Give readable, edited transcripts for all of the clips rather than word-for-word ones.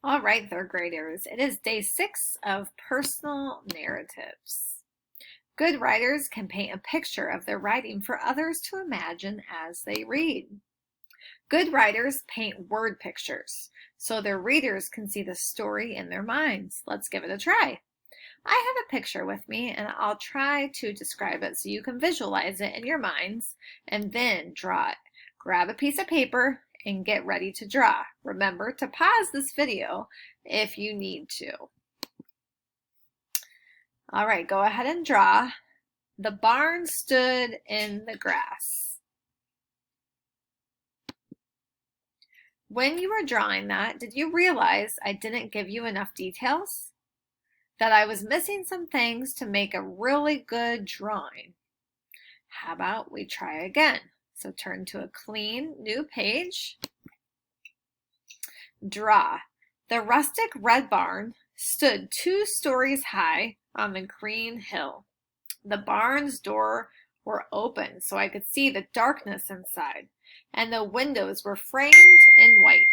All right, third graders, it is day 6 of personal narratives. Good writers can paint a picture of their writing for others to imagine as they read. Good writers paint word pictures so their readers can see the story in their minds. Let's give it a try. I have a picture with me and I'll try to describe it so you can visualize it in your minds and then draw it. Grab a piece of paper and get ready to draw. Remember to pause this video if you need to. All right, go ahead and draw. The barn stood in the grass. When you were drawing that, did you realize I didn't give you enough details? That I was missing some things to make a really good drawing? How about we try again? So turn to a clean new page. Draw. The rustic red barn stood 2 stories high on the green hill. The barn's door were open so I could see the darkness inside, and the windows were framed in white.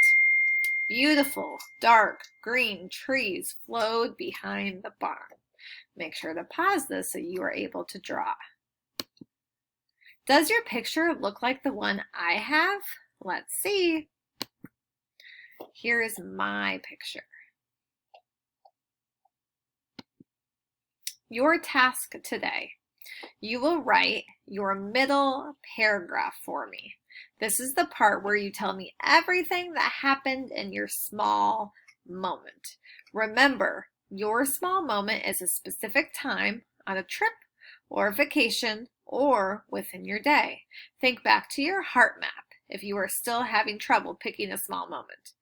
Beautiful, dark green trees flowed behind the barn. Make sure to pause this so you are able to draw. Does your picture look like the one I have? Let's see. Here is my picture. Your task today. You will write your middle paragraph for me. This is the part where you tell me everything that happened in your small moment. Remember, your small moment is a specific time on a trip or vacation or within your day. Think back to your heart map if you are still having trouble picking a small moment.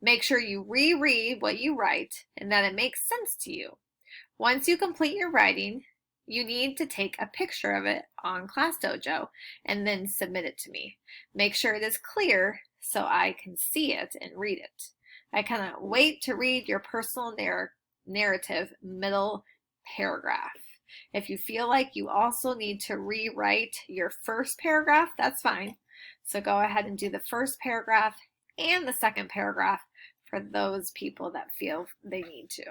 Make sure you reread what you write and that it makes sense to you. Once you complete your writing, you need to take a picture of it on ClassDojo and then submit it to me. Make sure it is clear so I can see it and read it. I cannot wait to read your personal narrative middle paragraph. If you feel like you also need to rewrite your first paragraph, that's fine. So go ahead and do the first paragraph and the second paragraph for those people that feel they need to.